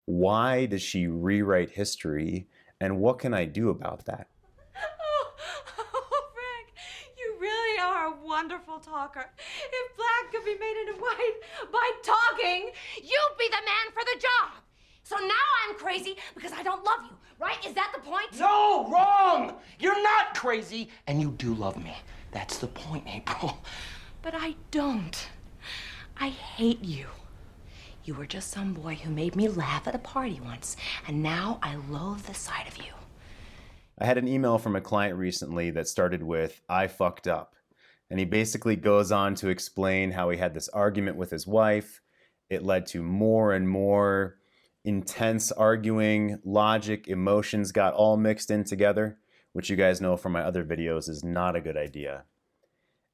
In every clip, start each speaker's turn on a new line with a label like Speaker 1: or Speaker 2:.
Speaker 1: Why does she rewrite history, and what can I do about that?
Speaker 2: Oh, Frank, you really are a wonderful talker. If black could be made into white by talking, you'd be the man for the job. So now I'm crazy because I don't love you, right? Is that the point?
Speaker 3: No, wrong! You're not crazy, and you do love me. That's the point, April.
Speaker 2: But I don't. I hate you. You were just some boy who made me laugh at a party once, and now I loathe the sight of you.
Speaker 1: I had an email from a client recently that started with, "I fucked up." And he basically goes on to explain how he had this argument with his wife. It led to more and more intense arguing, logic, emotions got all mixed in together, which you guys know from my other videos is not a good idea.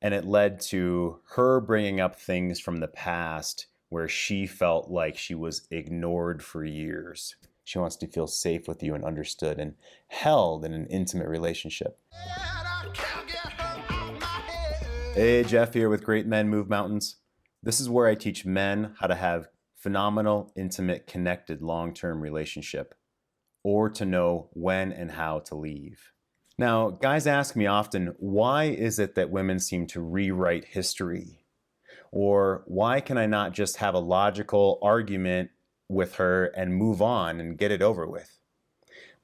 Speaker 1: And it led to her bringing up things from the past where she felt like she was ignored for years. She wants to feel safe with you and understood and held in an intimate relationship. Hey, Jeff here with Great Men Move Mountains. This is where I teach men how to have phenomenal, intimate, connected, long-term relationship, or to know when and how to leave. Now, guys ask me often, why is it that women seem to rewrite history? Or why can I not just have a logical argument with her and move on and get it over with?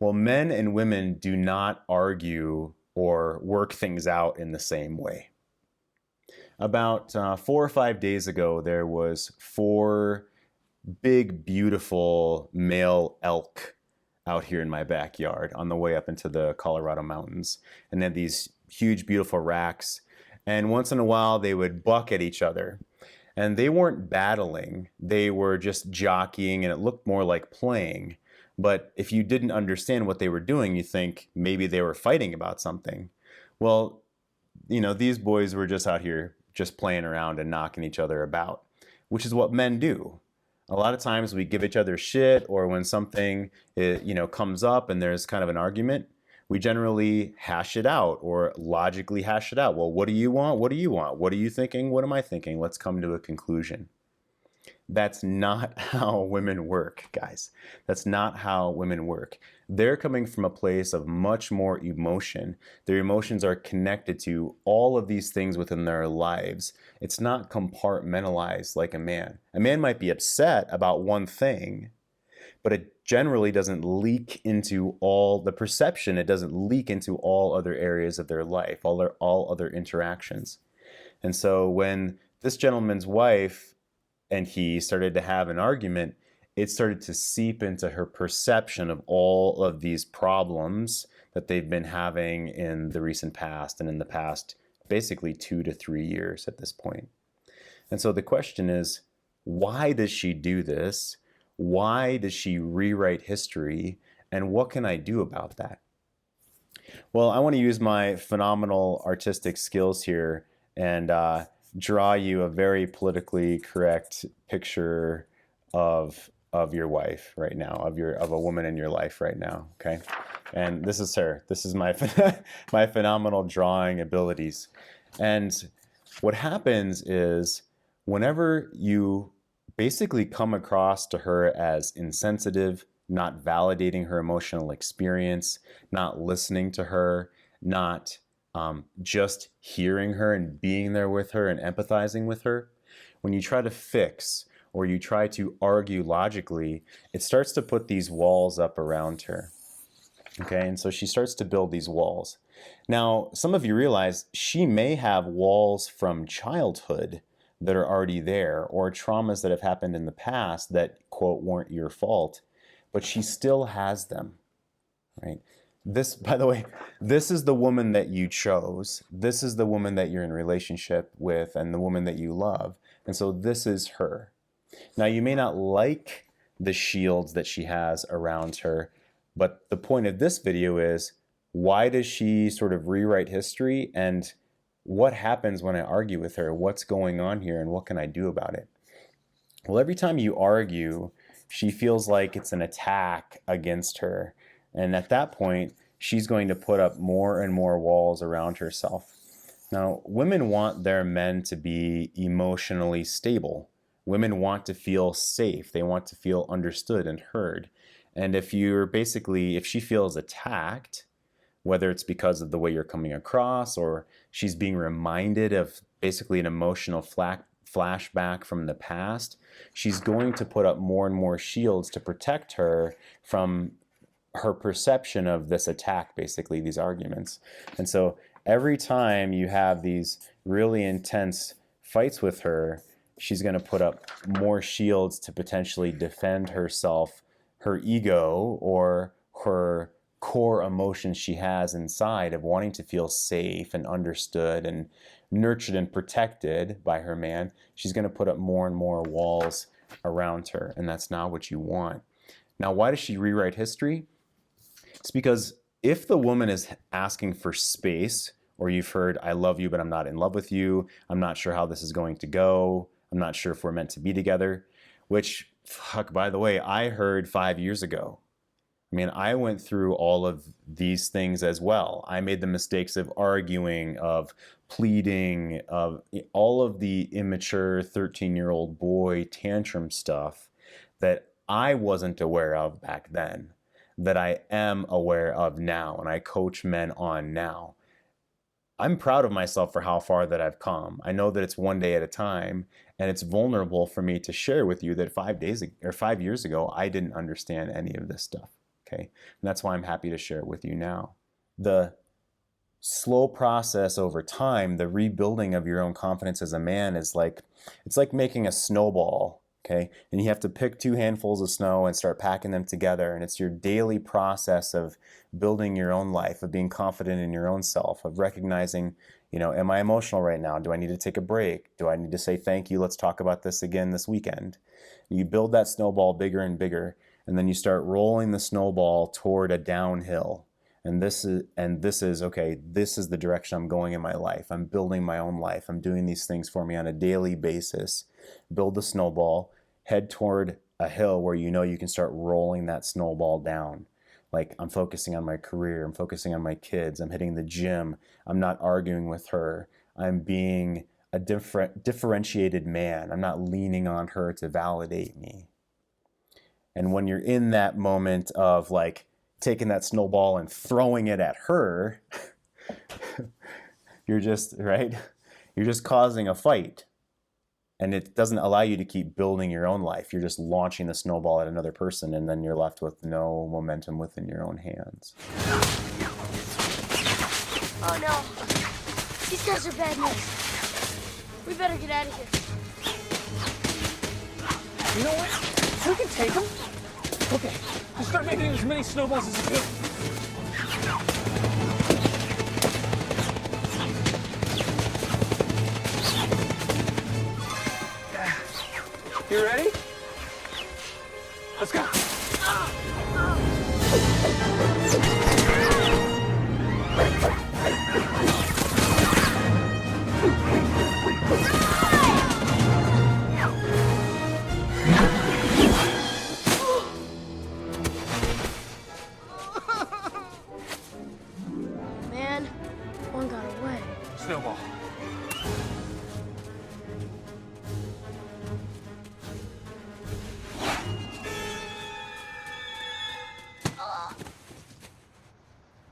Speaker 1: Well, men and women do not argue or work things out in the same way. About 4 or 5 days ago, there was 4 big, beautiful male elk out here in my backyard on the way up into the Colorado mountains. And they had these huge, beautiful racks. And once in a while, they would buck at each other. And they weren't battling. They were just jockeying, and it looked more like playing. But if you didn't understand what they were doing, you think maybe they were fighting about something. Well, you know, these boys were just out here just playing around and knocking each other about, which is what men do. A lot of times we give each other shit, or when something comes up and there's kind of an argument, we generally hash it out or logically hash it out. Well, what do you want? What do you want? What are you thinking? What am I thinking? Let's come to a conclusion. That's not how women work, guys. That's not how women work. They're coming from a place of much more emotion. Their emotions are connected to all of these things within their lives. It's not compartmentalized like a man. A man might be upset about one thing, but it generally doesn't leak into all the perception. It doesn't leak into all other areas of their life, all other interactions. And so when this gentleman's wife and he started to have an argument, it started to seep into her perception of all of these problems that they've been having in the recent past and in the past basically 2 to 3 years at this point. And so the question is, why does she do this? Why does she rewrite history? And what can I do about that? Well, I want to use my phenomenal artistic skills here and draw you a very politically correct picture of your wife right now, of a woman in your life right now, okay? And this is her. This is my my phenomenal drawing abilities. And what happens is whenever you basically come across to her as insensitive, not validating her emotional experience, not listening to her, not just hearing her and being there with her and empathizing with her, when you try to fix or you try to argue logically, it starts to put these walls up around her. Okay, and so she starts to build these walls. Now, some of you realize she may have walls from childhood that are already there, or traumas that have happened in the past that, quote, weren't your fault, but she still has them, right? This, by the way, this is the woman that you chose. This is the woman that you're in relationship with and the woman that you love. And so this is her. Now, you may not like the shields that she has around her, but the point of this video is, why does she sort of rewrite history, and what happens when I argue with her? What's going on here, and what can I do about it? Well, every time you argue, she feels like it's an attack against her. And at that point, she's going to put up more and more walls around herself. Now, women want their men to be emotionally stable, Women want to feel safe. They want to feel understood and heard. And if she feels attacked, whether it's because of the way you're coming across or she's being reminded of basically an emotional flashback from the past, she's going to put up more and more shields to protect her from her perception of this attack, basically these arguments. And so every time you have these really intense fights with her, she's going to put up more shields to potentially defend herself, her ego, or her core emotions she has inside of wanting to feel safe and understood and nurtured and protected by her man. She's going to put up more and more walls around her, and that's not what you want. Now, why does she rewrite history? It's because if the woman is asking for space, or you've heard, I love you, but I'm not in love with you, I'm not sure how this is going to go, I'm not sure if we're meant to be together, which, by the way, I heard 5 years ago. I mean, I went through all of these things as well. I made the mistakes of arguing, of pleading, of all of the immature 13-year-old boy tantrum stuff that I wasn't aware of back then, that I am aware of now, and I coach men on now. I'm proud of myself for how far that I've come. I know that it's one day at a time, and it's vulnerable for me to share with you that 5 years ago, I didn't understand any of this stuff. Okay, and that's why I'm happy to share it with you now. The slow process over time, the rebuilding of your own confidence as a man it's like making a snowball, okay? And you have to pick 2 handfuls of snow and start packing them together, and it's your daily process of building your own life, of being confident in your own self, of recognizing, am I emotional right now? Do I need to take a break? Do I need to say thank you? Let's talk about this again this weekend. You build that snowball bigger and bigger, and then you start rolling the snowball toward a downhill. And this is okay, this is the direction I'm going in my life. I'm building my own life. I'm doing these things for me on a daily basis. Build the snowball, head toward a hill where you can start rolling that snowball down. Like, I'm focusing on my career, I'm focusing on my kids, I'm hitting the gym, I'm not arguing with her, I'm being a differentiated man, I'm not leaning on her to validate me. And when you're in that moment of like taking that snowball and throwing it at her, you're just causing a fight. And it doesn't allow you to keep building your own life. You're just launching the snowball at another person, and then you're left with no momentum within your own hands.
Speaker 4: Oh no, these guys are bad news. We better get out of here.
Speaker 5: You know what? We can take them. Okay, I'll start making as many snowballs as you can. You ready? Let's go.
Speaker 4: Man, one got away.
Speaker 5: Snowball.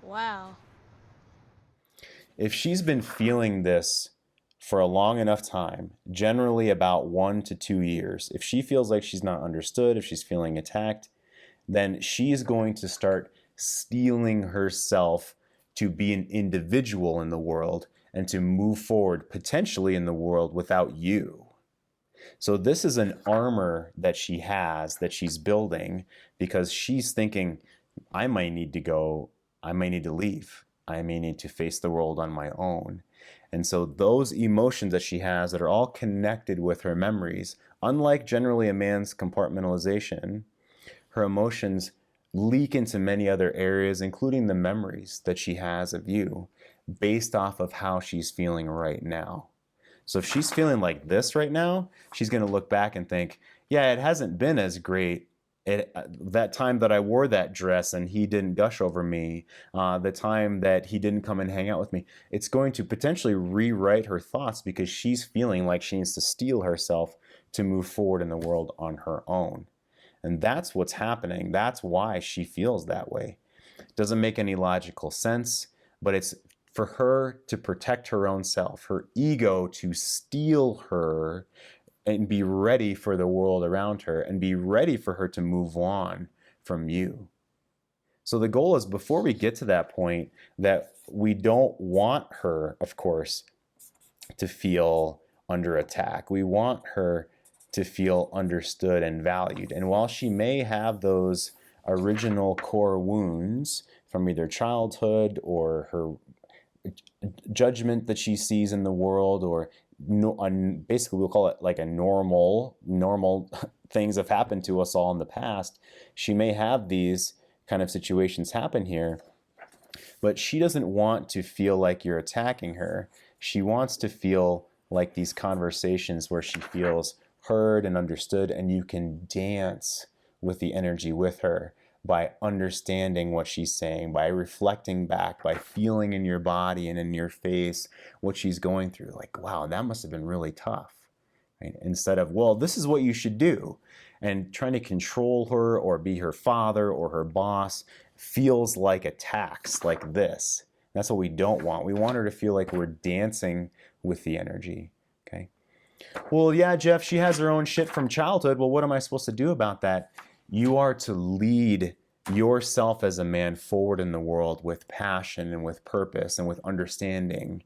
Speaker 4: Wow.
Speaker 1: If she's been feeling this for a long enough time, generally about 1 to 2 years, if she feels like she's not understood, if she's feeling attacked, then she's going to start steeling herself to be an individual in the world and to move forward potentially in the world without you. So this is an armor that she has, that she's building, because she's thinking, I might need to go, I may need to leave. I may need to face the world on my own. And so those emotions that she has that are all connected with her memories, unlike generally a man's compartmentalization, her emotions leak into many other areas, including the memories that she has of you, based off of how she's feeling right now. So if she's feeling like this right now, she's going to look back and think, yeah, it hasn't been as great that time that I wore that dress and he didn't gush over me, the time that he didn't come and hang out with me. It's going to potentially rewrite her thoughts because she's feeling like she needs to steel herself to move forward in the world on her own. And that's what's happening. That's why she feels that way. Doesn't make any logical sense, but it's for her to protect her own self, her ego to steal her and be ready for the world around her and be ready for her to move on from you. So the goal is, before we get to that point, that we don't want her, of course, to feel under attack. We want her to feel understood and valued. And while she may have those original core wounds from either childhood or her judgment that she sees in the world, or basically we'll call it like a normal things have happened to us all in the past, she may have these kind of situations happen here, but she doesn't want to feel like you're attacking her. She wants to feel like these conversations where she feels heard and understood, and you can dance with the energy with her by understanding what she's saying, by reflecting back, by feeling in your body and in your face what she's going through. Like, wow, that must have been really tough. Right? Instead of, well, this is what you should do. And trying to control her or be her father or her boss feels like attacks like this. That's what we don't want. We want her to feel like we're dancing with the energy. Okay. Well, yeah, Jeff, she has her own shit from childhood. Well, what am I supposed to do about that? You are to lead yourself as a man forward in the world with passion and with purpose and with understanding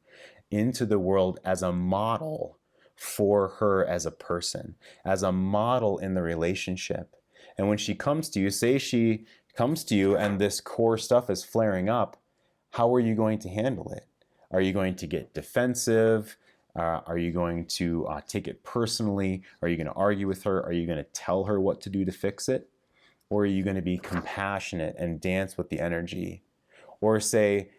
Speaker 1: into the world as a model for her as a person, as a model in the relationship. And when she comes to you, say she comes to you and this core stuff is flaring up, how are you going to handle it? Are you going to get defensive? Are you going to take it personally? Are you going to argue with her? Are you going to tell her what to do to fix it? Or are you going to be compassionate and dance with the energy? Or say,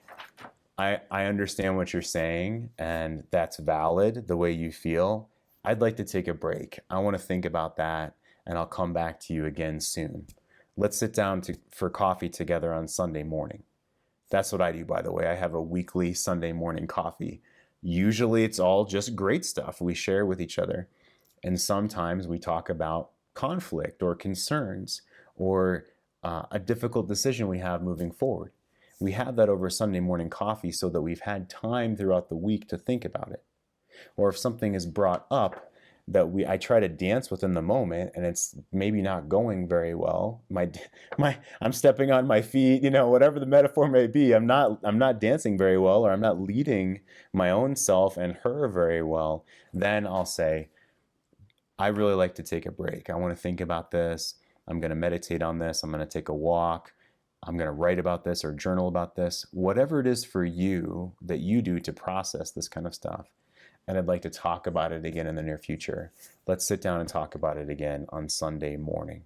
Speaker 1: I understand what you're saying, and that's valid, the way you feel. I'd like to take a break. I want to think about that, and I'll come back to you again soon. Let's sit down for coffee together on Sunday morning. That's what I do, by the way. I have a weekly Sunday morning coffee. Usually it's all just great stuff we share with each other. And sometimes we talk about conflict or concerns or a difficult decision we have moving forward. We have that over Sunday morning coffee so that we've had time throughout the week to think about it. Or if something is brought up that I try to dance within the moment and it's maybe not going very well, I'm stepping on my feet, whatever the metaphor may be, I'm not dancing very well, or I'm not leading my own self and her very well, then I'll say, I really like to take a break. I want to think about this. I'm going to meditate on this. I'm going to take a walk. I'm going to write about this or journal about this. Whatever it is for you that you do to process this kind of stuff. And I'd like to talk about it again in the near future. Let's sit down and talk about it again on Sunday morning.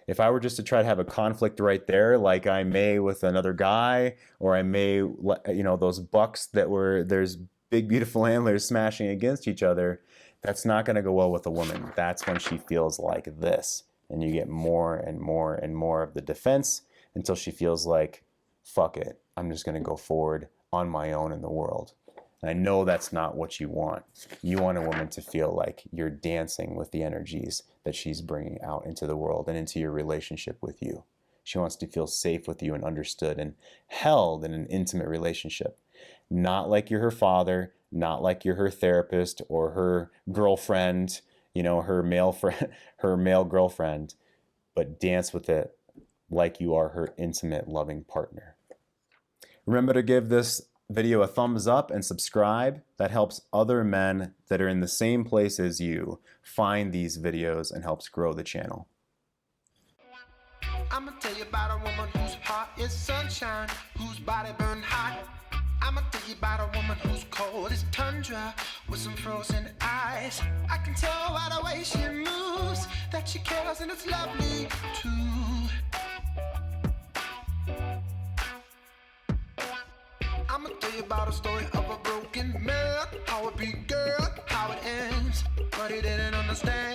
Speaker 1: If I were just to try to have a conflict right there, like I may with another guy, or I may, those bucks there's big, beautiful antlers smashing against each other, that's not going to go well with a woman. That's when she feels like this. And you get more and more and more of the defense until she feels like, fuck it, I'm just going to go forward on my own in the world. And I know that's not what you want. You want a woman to feel like you're dancing with the energies that she's bringing out into the world and into your relationship with you. She wants to feel safe with you and understood and held in an intimate relationship. Not like you're her father, not like you're her therapist or her girlfriend, her male girlfriend, but dance with it like you are her intimate, loving partner. Remember to give this video a thumbs up and subscribe. That helps other men that are in the same place as you find these videos and helps grow the channel.
Speaker 6: I'ma tell you about a woman whose heart is sunshine, whose body burned hot. I'ma tell you about a woman who's cold as tundra with some frozen eyes. I can tell by the way she moves that she cares, and it's lovely too. I'ma tell you about a story of a broken man, how it began, how it ends, but he didn't understand.